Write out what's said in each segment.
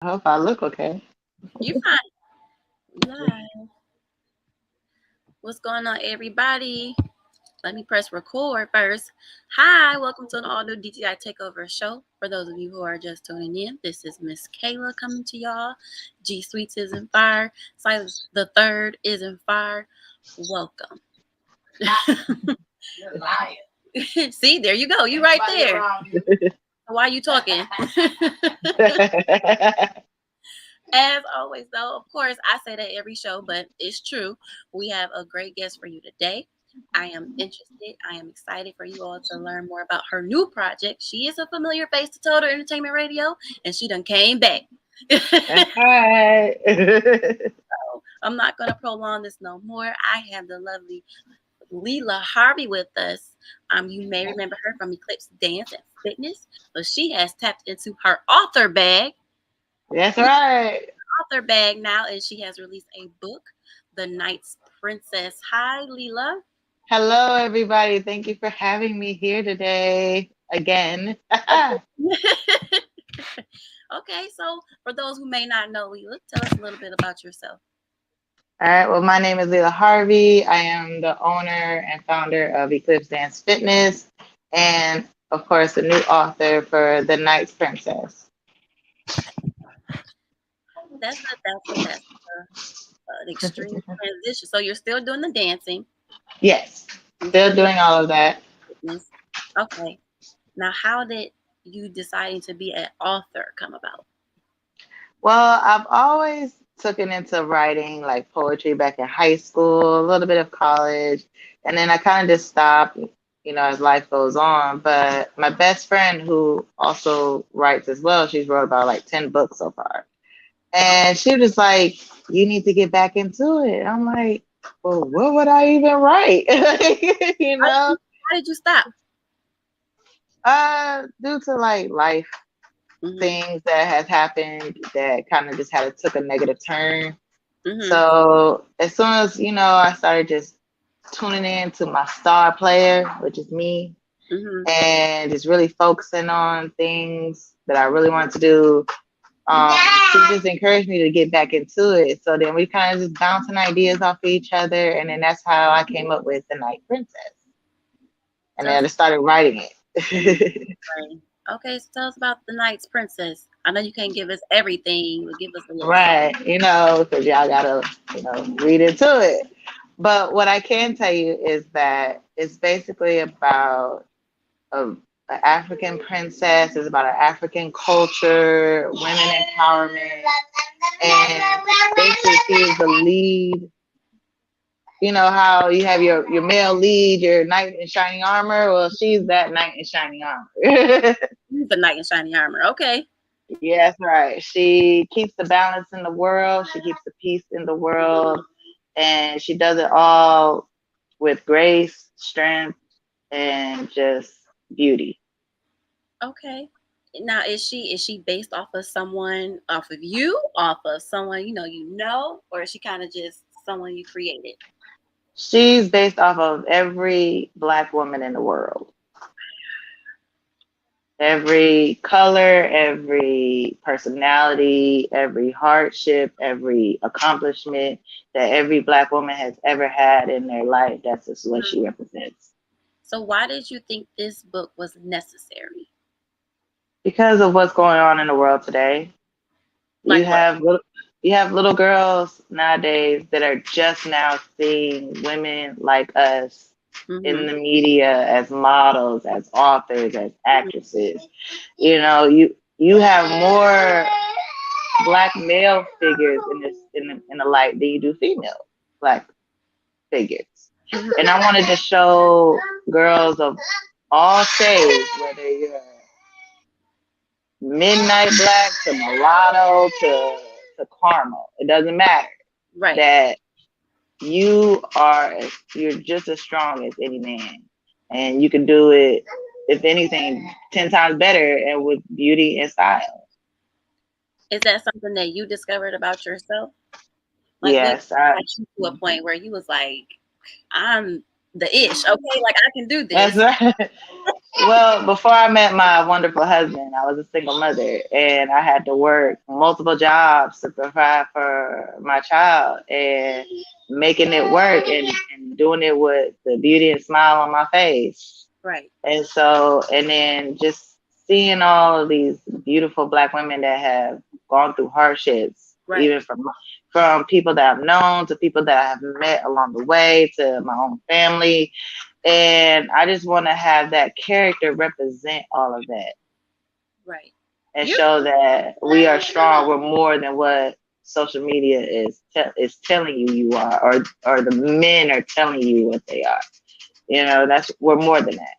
I hope I look okay. You fine. Live. What's going on, everybody? Let me press record first. Hi, welcome to an all new DTI Takeover Show. For those of you who are just tuning in, this is Miss Kayla coming to y'all. G Sweets is in fire. Silas the Third is in fire. Welcome. You're lying. See, there you go. You right there. Why are you talking? As always, though, of course, I say that every show, but it's true. We have a great guest for you today. I am interested. I am excited for you all to learn more about her new project. She is a familiar face to Total Entertainment Radio, and she done came back. That's right. So I'm not going to prolong this no more. I have the lovely Lela Harvey with us. You may remember her from Eclipse Dance and Fitness, but she has tapped into her author bag. That's right. Author bag now, and she has released a book, The Knight's Princess. Hi, Lela. Hello, everybody. Thank you for having me here today again. Okay, so for those who may not know Lela, tell us a little bit about yourself. All right. Well, my name is Lela Harvey. I am the owner and founder of Eclipse Dance Fitness, and of course, the new author for The Knight's Princess. That's an extreme transition. So you're still doing the dancing. Yes, still doing all of that. Fitness. Okay. Now, how did you deciding to be an author come about? Well, I've always taken into writing like poetry back in high school, a little bit of college, and then I kind of just stopped, as life goes on. But my best friend, who also writes as well, she's wrote about like 10 books so far. And she was like, "You need to get back into it." I'm like, "Well, what would I even write?" you know, How did you stop? due to like life Mm-hmm. things that has happened that kind of just had took a negative turn. Mm-hmm. So as soon as I started just tuning in to my star player, which is me, Mm-hmm. and just really focusing on things that I really wanted to do. She just encouraged me to get back into it. So then we kind of just bouncing ideas off of each other, and then that's how I came up with the Night Princess, and then I just started writing it. Okay, so tell us about the Knight's Princess. I know you can't give us everything, but give us a little. Right, because y'all gotta, read into it. But what I can tell you is that it's basically about an African princess. It's about an African culture, women empowerment, and basically she is the lead. You know how you have your male lead, your knight in shining armor. Well, she's that knight in shining armor. The Knight in Shiny Armor. Okay. Yes, right. She keeps the balance in the world. She keeps the peace in the world, and she does it all with grace, strength, and just beauty. Okay. Now is she based off of someone off of you, off of someone or is she kind of just someone you created? She's based off of every black woman in the world. Every color, every personality, every hardship, every accomplishment that every black woman has ever had in their life, that's just what she represents. So why did you think this book was necessary? Because of what's going on in the world today, you Like what? have little, you have little girls nowadays that are just now seeing women like us in Mm-hmm. the media as models, as authors, as actresses. You have more black male figures in the light than you do female black figures. Mm-hmm. And I wanted to show girls of all shades, whether you're midnight black to mulatto to caramel. It doesn't matter Right. that you're just as strong as any man, and you can do it, if anything, 10 times better and with beauty and style. Is that something that you discovered about yourself? Like what Yes, got you to a point where you was like, I'm the ish, okay, like I can do that's this. right. Well, before I met my wonderful husband, I was a single mother and I had to work multiple jobs to provide for my child and making it work and doing it with the beauty and smile on my face. Right. And so, and then just seeing all of these beautiful black women that have gone through hardships, Right. even from people that I've known to people that I have met along the way to my own family. And I just want to have that character represent all of that Right. and You're show that we are strong. We're more than what social media is telling you are, or the men are telling you what they are. You know, we're more than that.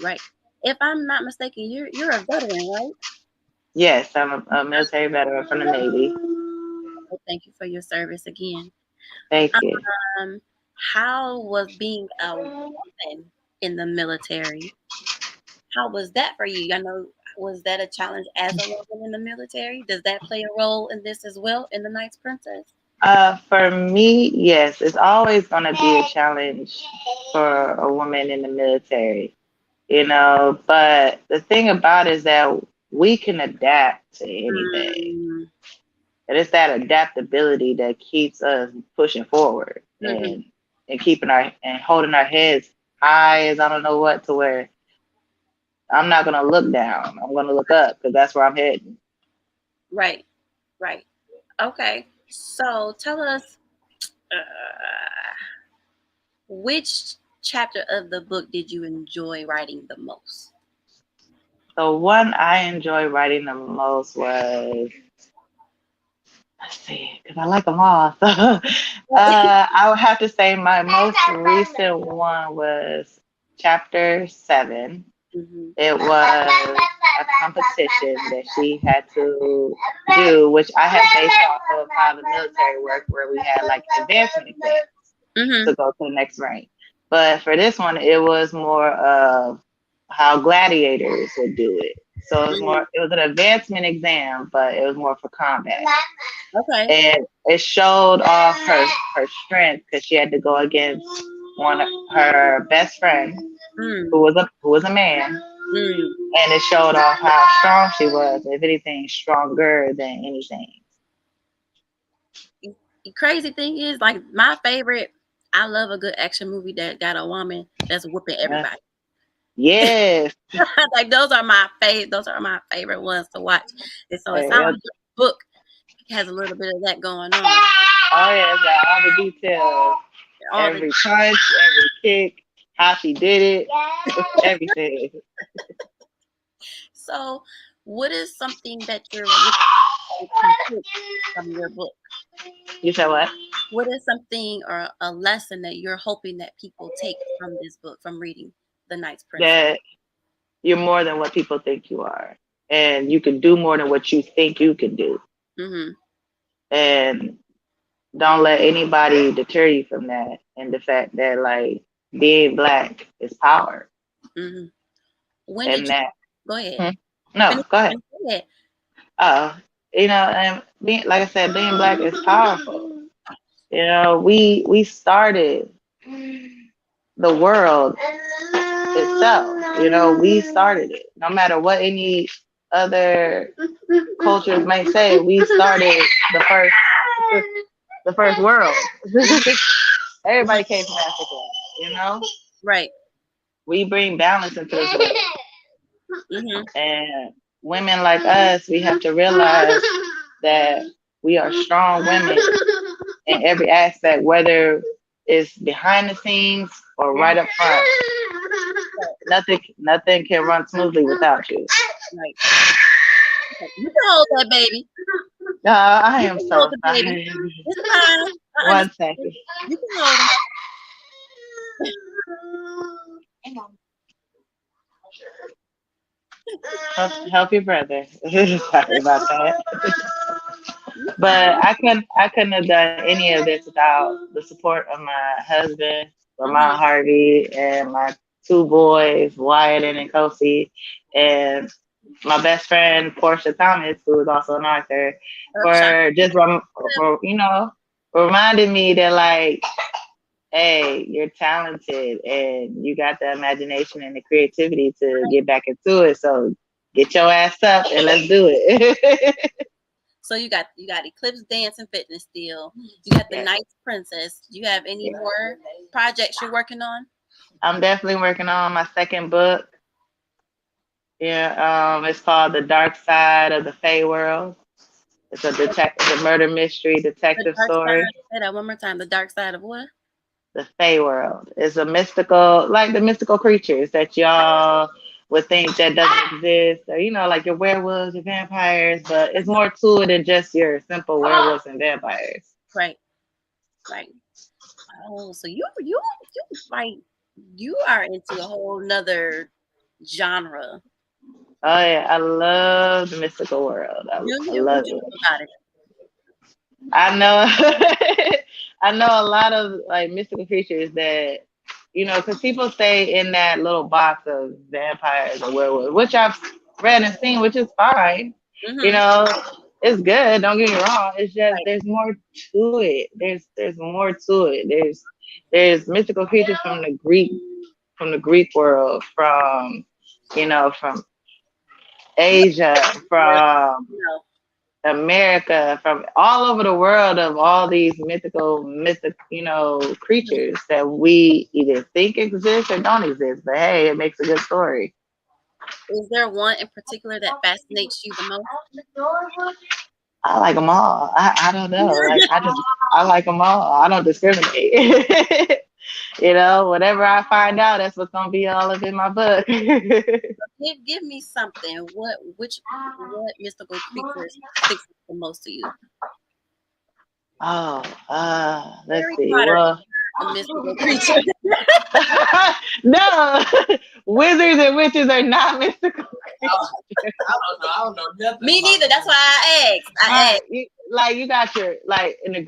right. If I'm not mistaken, you're a veteran, right? Yes, I'm a military veteran from the Navy. Well, thank you for your service again. Thank you. Um, how was being a woman in the military? How was that for you? I know, was that a challenge as a woman in the military? Does that play a role in this as well in the Knight's Princess? For me, yes, it's always going to be a challenge for a woman in the military, you know. But the thing about it is that we can adapt to anything. Mm, And it's that adaptability that keeps us pushing forward hmm. and keeping and holding our heads high as I don't know what, to where I'm not gonna look down. I'm gonna look up because that's where I'm heading. Right, right. Okay. So tell us, uh, which chapter of the book did you enjoy writing the most? The one I enjoy writing the most was, let's see, because I like them all. So I would have to say my most recent one was chapter 7. Hmm. It was a competition that she had to do, which I had based off of how the military worked, where we had like advancement exams Hmm. to go to the next rank. But for this one, it was more of how gladiators would do it. So it was an advancement exam, but it was more for combat. Okay. And it showed off her strength because she had to go against one of her best friend Mm, who was a man, mm. and it showed off how strong she was. If anything, stronger than anything. The crazy thing is, like, my favorite, I love a good action movie that got a woman that's whooping Yes, everybody. yes. Like, those are my favorite ones to watch. And so it sounds Yeah. like the book has a little bit of that going on. Oh yeah, it's got all the details. All the Every punch, every kick, how she did it, everything. So, what is something that you're wishing to take from your book? You said what? What is something or a lesson that you're hoping that people take from this book, from reading The Knight's Princess? That you're more than what people think you are. And you can do more than what you think you can do. Mm-hmm. And don't let anybody deter you from that. And the fact that like being black is power. Mm-hmm. When did And you that go ahead? hmm? No, Finish, go ahead. finish, go ahead. You know, and being like I said, being black is powerful. You know, we started the world itself. You know, we started it. No matter what any other cultures might say, we started the first world. Everybody came from Africa, you know? Right. We bring balance into this world. Mm-hmm. And women like us, we have to realize that we are strong women in every aspect, whether it's behind the scenes or right up front. Nothing can run smoothly without you. Right. Okay. You can hold that baby. I You am can hold so the baby. sorry. It's fine. I One understand. second. You can hold him. Help your brother. Sorry about that. You But I couldn't have done any of this without the support of my husband, fine. Lela Harvey, and my two boys, Wyatt and Kosi, and my best friend Portia Thomas, who is also an author, Shout for just out. for reminding me that like hey, you're talented and you got the imagination and the creativity to get back into it. So get your ass up and let's do it. So you got Eclipse Dance and Fitness still. You got the Yes. Night Princess. Do you have any more projects you're working on? I'm definitely working on my second book. Yeah, it's called The Dark Side of the Fae World. It's a murder mystery The detective dark side. story. Say that one more time. The dark side of what? The Fae World is a mystical, like the mystical creatures that y'all would think that doesn't exist, or like your werewolves, your vampires, but it's more to it than just your simple werewolves and vampires. Right. Right. Oh, so you like you are into a whole nother genre. Oh yeah, I love the mystical world. Do I you? What love you it. know about it? I know I know a lot of like mystical creatures that because people stay in that little box of vampires or werewolves, which I've read and seen, which is fine. You Mm-hmm. know, it's good. Don't get me wrong. It's just Right. there's more to it. There's more to it. There's mystical creatures from the Greek world, from Asia, Well, from no. America, from all over the world, of all these mythic, Mhm. creatures that we either think exist or don't exist. But hey, it makes a good story. Is there one in particular that fascinates you the most? I like them all. I don't know. Like I like them all. I don't discriminate. Whatever I find out, that's what's gonna be all up in my book. Give me something. What mystical creatures sticks the most to you? Oh, let's Harry see. Potter Well, is a mystical creature. no, wizards and witches are not mystical creatures. I don't know nothing. Me neither. That's why I asked. You got your in the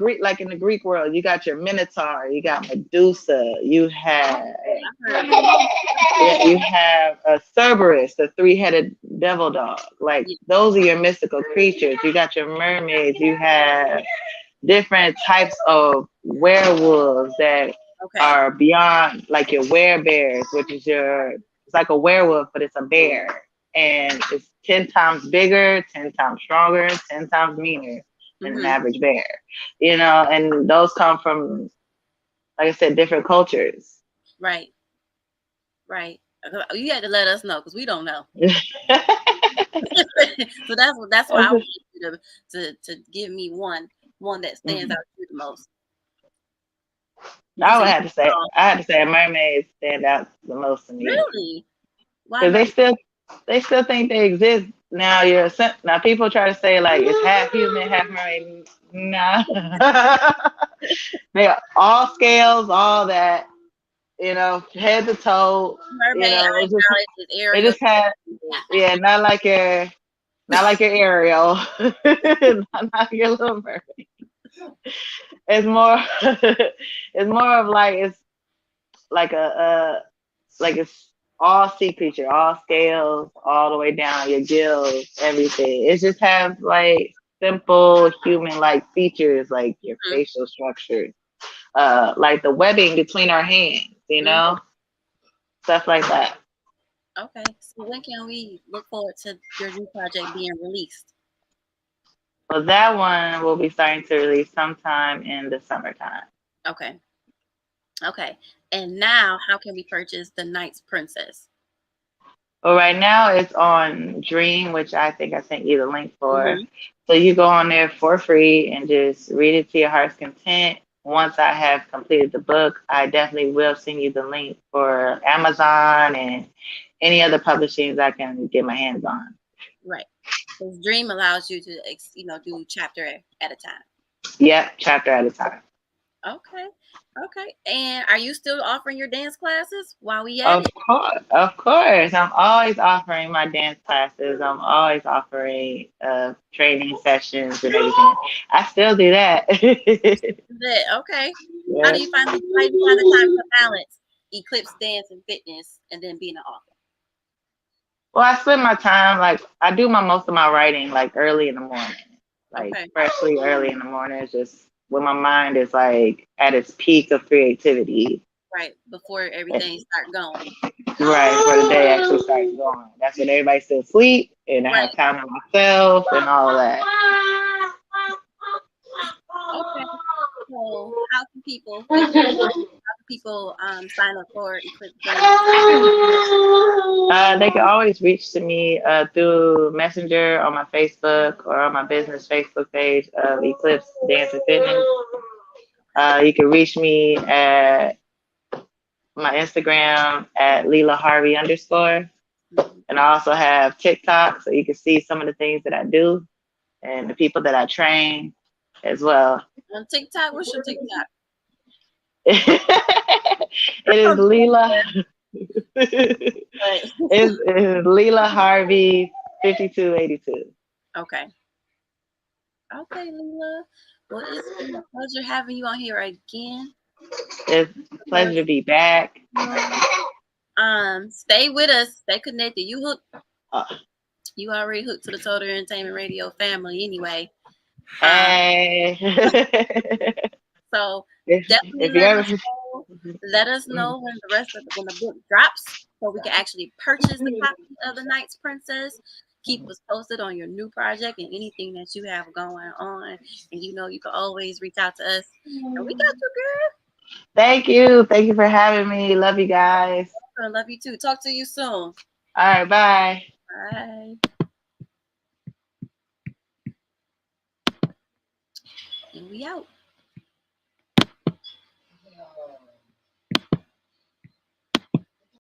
Greek world, you got your Minotaur, you got Medusa, you have a Cerberus, the three-headed devil dog. Like Yeah. those are your mystical creatures. You got your mermaids. You have different types of werewolves that Okay. are beyond, like your werebears, which is it's like a werewolf, but it's a bear. And it's 10 times bigger, 10 times stronger, 10 times meaner than an Mm-hmm. average bear. And those come from, like I said, different cultures. Right. Right. You had to let us know because we don't know. So that's why I want you to give me one that stands Mhm. out to you the most. You I say would you have to say, know. I had to say, mermaids stand out the most to me Really? Why because mermaid? they still think they exist. Now people try to say like it's half human, half mermaid. Nah, they are all scales, all that. Head to toe. Mermaid I It just acknowledge is it Ariel. just had yeah, not like your Ariel, not your little mermaid. It's more it's more of like it's like like it's all sea creature, all scales, all the way down your gills, everything. It just has like simple human like features, like your Mhm. facial structure, like the webbing between our hands, Mhm. stuff like that. Okay. So when can we look forward to your new project being released? Well, that one will be starting to release sometime in the summertime. Okay. Okay. And now, how can we purchase the Knight's Princess? Well, right now it's on Dream, which I think I sent you the link for. Mm-hmm. So you go on there for free and just read it to your heart's content. Once I have completed the book, I definitely will send you the link for Amazon and any other publishings I can get my hands on. Right. Because Dream allows you to, do chapter at a time. Yep, chapter at a time. Okay. Okay. And are you still offering your dance classes while we at Of it? course, of course. I'm always offering my dance classes. I'm always offering training sessions and everything. I still do that. Okay. Yeah. How do you find the time to balance Eclipse dance and fitness and then being an author? Well, I spend my time like I do most of my writing like early in the morning, like Okay. freshly early in the morning. It's just when my mind is like at its peak of creativity. Right. Before everything start going. Right, where the day actually starts going. That's when everybody's still asleep and I Right. have time to myself and all of that. Okay. So how can people figure out how can people sign up for Eclipse Dance? They can always reach to me through Messenger on my Facebook or on my business Facebook page of Eclipse Dance and Fitness. You can reach me at my Instagram at Lela Harvey _ and I also have TikTok, so you can see some of the things that I do and the people that I train as well. On TikTok, what's your TikTok? It is Lela. Right. It's Lela Harvey 5282. Okay. Okay, Lela. Well, it's been a pleasure having you on here again. It's a pleasure to be back. Stay with us. Stay connected. You hooked. Uh, You already hooked to the Total Entertainment Radio family anyway. Hey. So if definitely you ever let us know when the book drops so we can actually purchase the copy of The Night's Princess. Keep us posted on your new project and anything that you have going on. And you know you can always reach out to us. And we got you, Thank you. Thank you for having me. Love you guys. girl. I love you too. Talk to you soon. All right, bye. Bye. And we out.